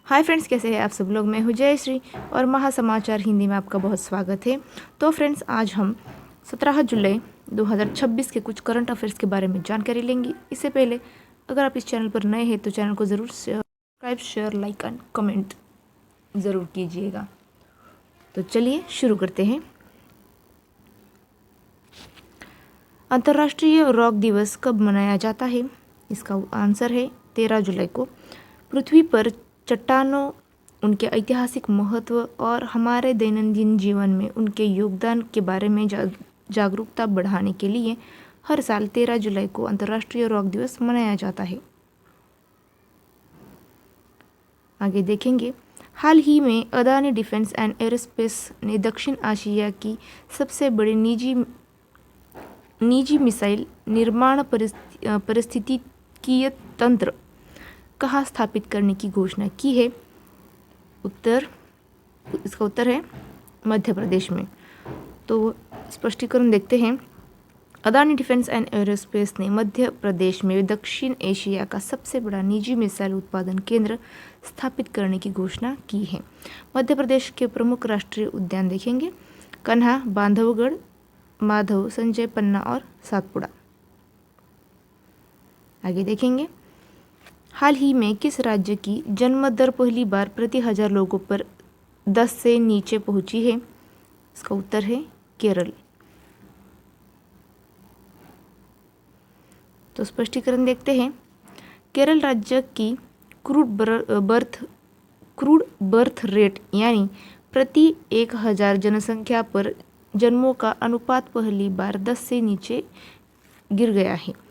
Hi friends, कैसे हैं आप सब लोग। मैं हूँ जयश्री और महासमाचार हिंदी में आपका बहुत स्वागत है। तो फ्रेंड्स, आज हम 17 जुलाई 2026 के कुछ करंट अफेयर्स के बारे में जानकारी लेंगे। इससे पहले अगर आप इस चैनल पर नए हैं तो चैनल को ज़रूर subscribe, share, like and comment ज़रूर कीजिएगा। तो चलिए शुरू करते हैं। अंतर्राष्ट्रीय रॉक दिवस कब मनाया जाता है? इसका आंसर है 13 जुलाई को। पृथ्वी पर चट्टानों, उनके ऐतिहासिक महत्व और हमारे दैनंदिन जीवन में उनके योगदान के बारे में जागरूकता बढ़ाने के लिए हर साल 13 जुलाई को अंतर्राष्ट्रीय रॉक दिवस मनाया जाता है। आगे देखेंगे। हाल ही में अदानी डिफेंस एंड एरोस्पेस ने दक्षिण एशिया की सबसे बड़ी निजी मिसाइल निर्माण पारिस्थितिकीय तंत्र कहाँ स्थापित करने की घोषणा की है? इसका उत्तर है मध्य प्रदेश में। तो स्पष्टीकरण देखते हैं। अदानी डिफेंस एंड एरोस्पेस ने मध्य प्रदेश में दक्षिण एशिया का सबसे बड़ा निजी मिसाइल उत्पादन केंद्र स्थापित करने की घोषणा की है। मध्य प्रदेश के प्रमुख राष्ट्रीय उद्यान देखेंगे: कन्हा, बांधवगढ़, माधव, संजय, पन्ना और सातपुड़ा। आगे देखेंगे। हाल ही में किस राज्य की जन्म दर पहली बार प्रति 1000 लोगों पर 10 से नीचे पहुंची है? इसका उत्तर है केरल। तो स्पष्टीकरण देखते हैं। केरल राज्य की क्रूड बर्थ रेट यानी प्रति 1000 जनसंख्या पर जन्मों का अनुपात पहली बार 10 से नीचे गिर गया है।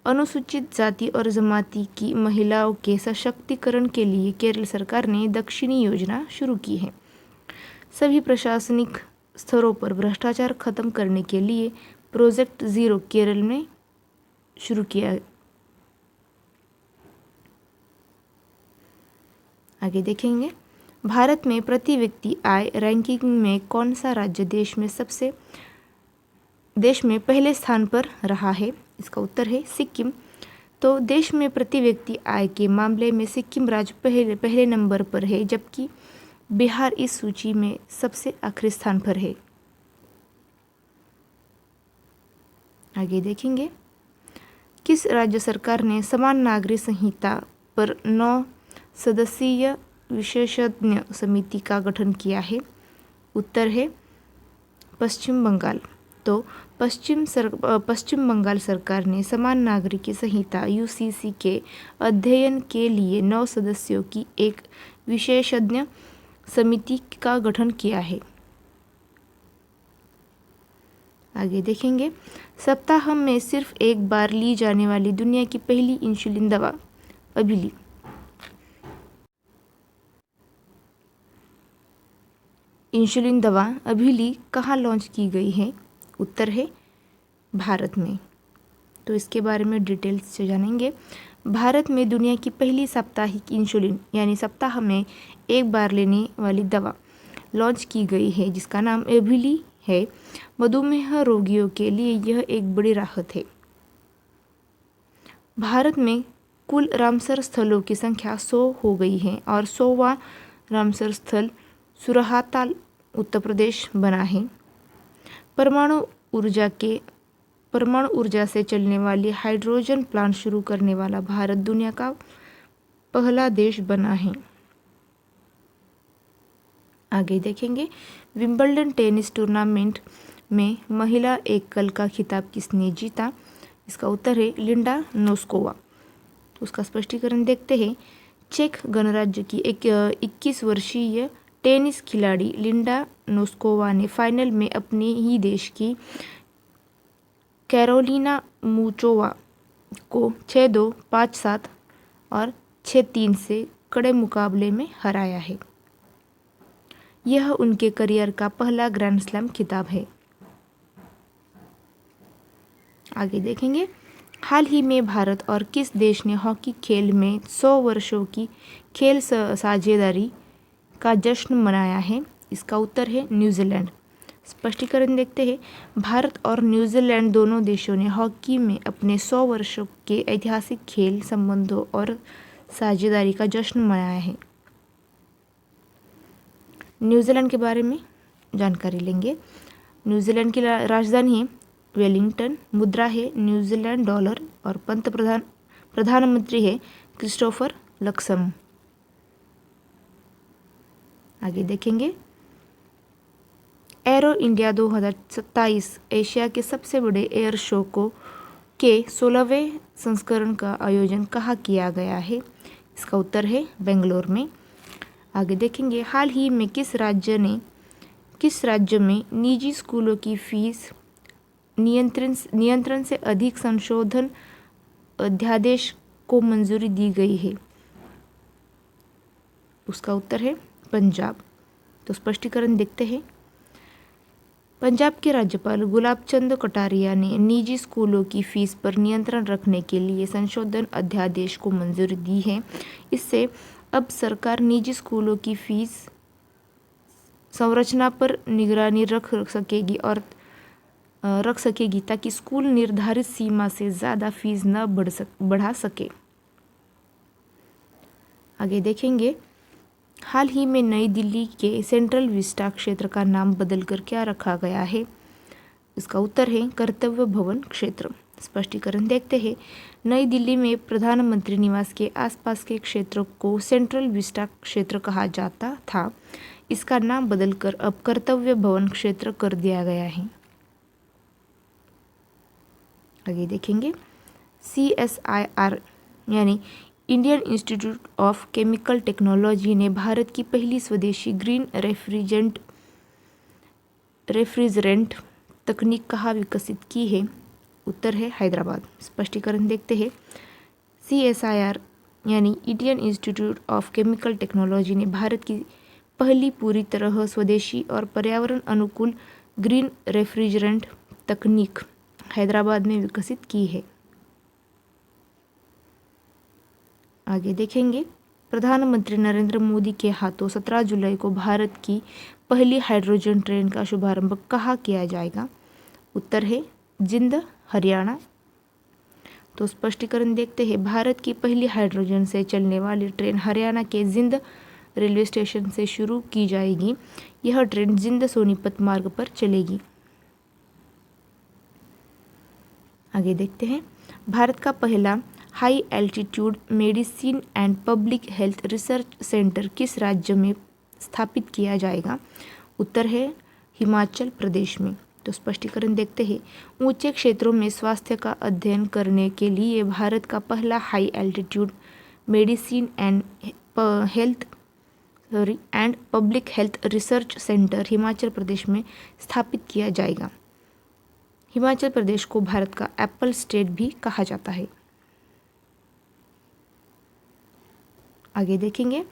अनुसूचित जाति और जमाती की महिलाओं के सशक्तिकरण के लिए केरल सरकार ने दक्षिणी योजना शुरू की है। सभी प्रशासनिक स्तरों पर भ्रष्टाचार खत्म करने के लिए प्रोजेक्ट जीरो केरल में शुरू किया। आगे देखेंगे। भारत में प्रति व्यक्ति आय रैंकिंग में कौन सा राज्य देश में पहले स्थान पर रहा है? इसका उत्तर है सिक्किम। तो देश में प्रति व्यक्ति आय के मामले में सिक्किम राज्य पहले नंबर पर है, जबकि बिहार इस सूची में सबसे आखिरी स्थान पर है। आगे देखेंगे। किस राज्य सरकार ने समान नागरिक संहिता पर 9 सदस्यीय विशेषज्ञ समिति का गठन किया है? उत्तर है पश्चिम बंगाल। तो पश्चिम बंगाल सरकार ने समान नागरिक संहिता यूसीसी के अध्ययन के लिए 9 सदस्यों की एक विशेषज्ञ समिति का गठन किया है। आगे देखेंगे। सप्ताह में सिर्फ एक बार ली जाने वाली दुनिया की पहली इंसुलिन दवा अभिली। इंसुलिन दवा अभिली कहाँ लॉन्च की गई है? उत्तर है भारत में। तो इसके बारे में डिटेल्स से जानेंगे। भारत में दुनिया की पहली साप्ताहिक इंसुलिन यानी सप्ताह में एक बार लेने वाली दवा लॉन्च की गई है, जिसका नाम एभिली है। मधुमेह रोगियों के लिए यह एक बड़ी राहत है। भारत में कुल रामसर स्थलों की संख्या 100 हो गई है और 100वां रामसर स्थल सुरहाताल उत्तर प्रदेश बना है। परमाणु ऊर्जा से चलने वाली हाइड्रोजन प्लांट शुरू करने वाला भारत दुनिया का पहला देश बना है। आगे देखेंगे। विंबलडन टेनिस टूर्नामेंट में महिला एकल का खिताब किसने जीता? इसका उत्तर है लिंडा नोस्कोवा। तो उसका स्पष्टीकरण देखते हैं। चेक गणराज्य की 21 वर्षीय टेनिस खिलाड़ी लिंडा नोस्कोवा ने फाइनल में अपने ही देश की कैरोलिना मुचोवा को 6-2, 5-7 और 6-3 से कड़े मुकाबले में हराया है। यह उनके करियर का पहला ग्रैंड स्लैम खिताब है। आगे देखेंगे। हाल ही में भारत और किस देश ने हॉकी खेल में 100 वर्षों की खेल साझेदारी का जश्न मनाया है? इसका उत्तर है न्यूजीलैंड। स्पष्टीकरण देखते हैं। भारत और न्यूजीलैंड दोनों देशों ने हॉकी में अपने 100 वर्षों के ऐतिहासिक खेल संबंधों और साझेदारी का जश्न मनाया है। न्यूजीलैंड के बारे में जानकारी लेंगे। न्यूजीलैंड की राजधानी है वेलिंगटन, मुद्रा है न्यूजीलैंड डॉलर और प्रधानमंत्री है क्रिस्टोफर लक्सम। आगे देखेंगे, एरो इंडिया 2027 एशिया के सबसे बड़े एयर शो के 16वें संस्करण का आयोजन कहाँ किया गया है? इसका उत्तर है बेंगलोर में। आगे देखेंगे, हाल ही में किस राज्य में निजी स्कूलों की फीस नियंत्रण से अधिक संशोधन अध्यादेश को मंजूरी दी गई है? उसका उत्तर है पंजाब। तो स्पष्टीकरण देखते हैं। पंजाब के राज्यपाल गुलाब चंद कटारिया ने निजी स्कूलों की फीस पर नियंत्रण रखने के लिए संशोधन अध्यादेश को मंजूरी दी है। इससे अब सरकार निजी स्कूलों की फीस संरचना पर निगरानी रख सकेगी ताकि स्कूल निर्धारित सीमा से ज़्यादा फीस न बढ़ा सके। आगे देखेंगे, हाल ही में नई दिल्ली के सेंट्रल विस्टा क्षेत्र का नाम बदलकर क्या रखा गया है? इसका उत्तर है कर्तव्य भवन क्षेत्र। स्पष्टीकरण देखते हैं। नई दिल्ली में प्रधानमंत्री निवास के आसपास के क्षेत्र को सेंट्रल विस्टा क्षेत्र कहा जाता था। इसका नाम बदलकर अब कर्तव्य भवन क्षेत्र कर दिया गया है। आगे देखेंगे, CSIR यानी Indian institute of chemical technology ने भारत की पहली स्वदेशी ग्रीन रेफ्रिजरेंट तकनीक कहाँ विकसित की है? उत्तर है हैदराबाद। स्पष्टीकरण देखते हैं। CSIR यानी Indian institute of chemical technology ने भारत की पहली पूरी तरह स्वदेशी और पर्यावरण अनुकूल ग्रीन रेफ्रिजरेंट तकनीक हैदराबाद में विकसित की है। आगे देखेंगे, प्रधानमंत्री नरेंद्र मोदी के हाथों 17 जुलाई को भारत की पहली हाइड्रोजन ट्रेन का शुभारंभ कहाँ किया जाएगा? उत्तर है जिंद, हरियाणा। तो स्पष्टीकरण देखते हैं। भारत की पहली हाइड्रोजन से चलने वाली ट्रेन हरियाणा के जिंद रेलवे स्टेशन से शुरू की जाएगी। यह ट्रेन जिंद सोनीपत मार्ग पर चलेगी। आगे देखते हैं, भारत का पहला high altitude medicine and public health research centre किस राज्य में स्थापित किया जाएगा? उत्तर है हिमाचल प्रदेश में। तो स्पष्टीकरण देखते हैं। ऊंचे क्षेत्रों में स्वास्थ्य का अध्ययन करने के लिए भारत का पहला high altitude medicine and public health research centre Himachal Pradesh में स्थापित किया जाएगा। हिमाचल प्रदेश को भारत का एप्पल स्टेट भी कहा जाता है। आगे देखेंगे,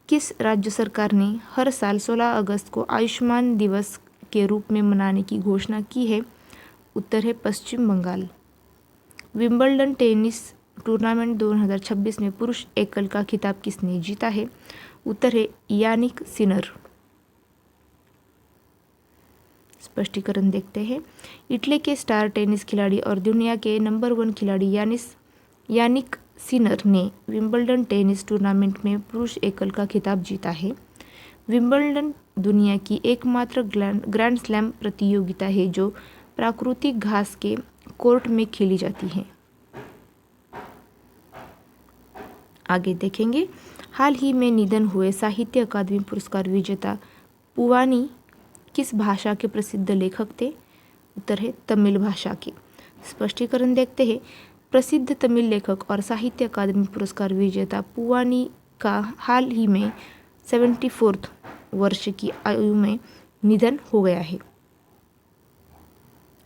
किस राज्य सरकार ने हर साल 16 अगस्त को आयुष्मान दिवस के रूप में मनाने की घोषणा की है? उत्तर है पश्चिम बंगाल। विंबलडन टेनिस टूर्नामेंट 2026 में पुरुष एकल का खिताब किसने जीता है? उत्तर है यानिक सिनर। स्पष्टीकरण देखते हैं। इटली के स्टार टेनिस खिलाड़ी और दुनिया के नंबर 1 खिलाड़ी यानिक सिनर ने विंबलडन टेनिस टूर्नामेंट में पुरुष एकल का खिताब जीता है। विंबलडन दुनिया की एकमात्र ग्रैंड स्लैम प्रतियोगिता है जो प्राकृतिक घास के कोर्ट में खेली जाती है। आगे देखेंगे, हाल ही में निधन हुए साहित्य अकादमी पुरस्कार विजेता पुवानी किस भाषा के प्रसिद्ध लेखक थे? उत्तर है तमिल भाषा के। स्पष्टीकरण देखते हैं। प्रसिद्ध तमिल लेखक और साहित्य अकादमी पुरस्कार विजेता पुवानी का हाल ही में 74 वर्ष की आयु में निधन हो गया है।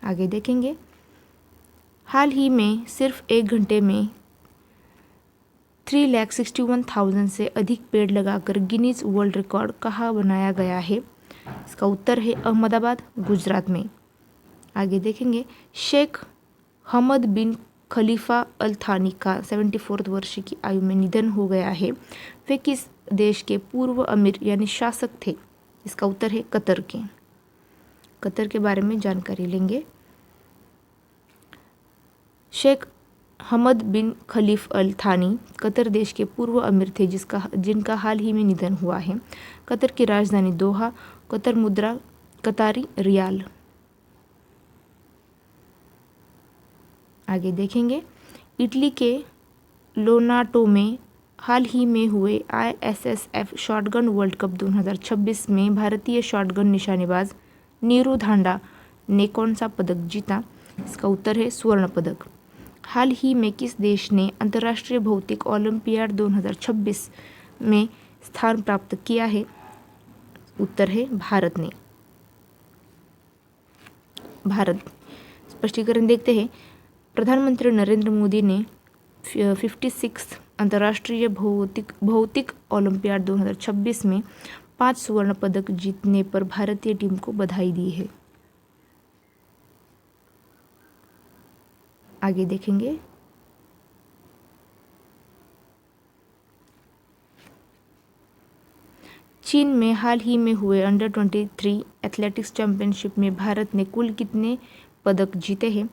आगे देखेंगे, हाल ही में सिर्फ 1 घंटे में 361,000 से अधिक पेड़ लगाकर गिनीज वर्ल्ड रिकॉर्ड कहाँ बनाया गया है? इसका उत्तर है अहमदाबाद, गुजरात में। आगे देखेंगे, शेख हमद बिन खलीफा अल थानी का 74 वर्ष की आयु में निधन हो गया है। वे किस देश के पूर्व अमीर यानी शासक थे? इसका उत्तर है कतर के। कतर के बारे में जानकारी लेंगे। शेख हमद बिन खलीफ अल थानी कतर देश के पूर्व अमीर थे जिनका हाल ही में निधन हुआ है। कतर की राजधानी दोहा, कतर मुद्रा कतारी रियाल। आगे देखेंगे, इटली के लोनाटो में हाल ही में हुए ISSF शॉटगन वर्ल्ड कप 2026 में भारतीय शॉटगन निशानेबाज नीरू धांडा ने कौन सा पदक जीता? इसका उत्तर है स्वर्ण पदक। हाल ही में किस देश ने अंतर्राष्ट्रीय भौतिक ओलंपियाड 2026 में स्थान प्राप्त किया है? उत्तर है भारत ने। भारत। स्पष्टीकरण देखते हैं। प्रधानमंत्री नरेंद्र मोदी ने 56 अंतर्राष्ट्रीय भौतिक ओलंपियाड 2026 में 5 स्वर्ण पदक जीतने पर भारतीय टीम को बधाई दी है। आगे देखेंगे, चीन में हाल ही में हुए अंडर 23 एथलेटिक्स चैंपियनशिप में भारत ने कुल कितने पदक जीते हैं?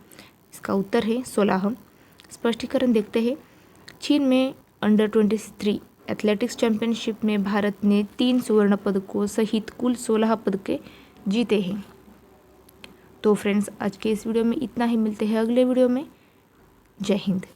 इसका उत्तर है 16। स्पष्टीकरण देखते हैं। चीन में अंडर 23 एथलेटिक्स चैंपियनशिप में भारत ने 3 स्वर्ण पदकों सहित कुल 16 पदके जीते हैं। तो फ्रेंड्स, आज के इस वीडियो में इतना ही। मिलते हैं अगले वीडियो में। जय हिंद।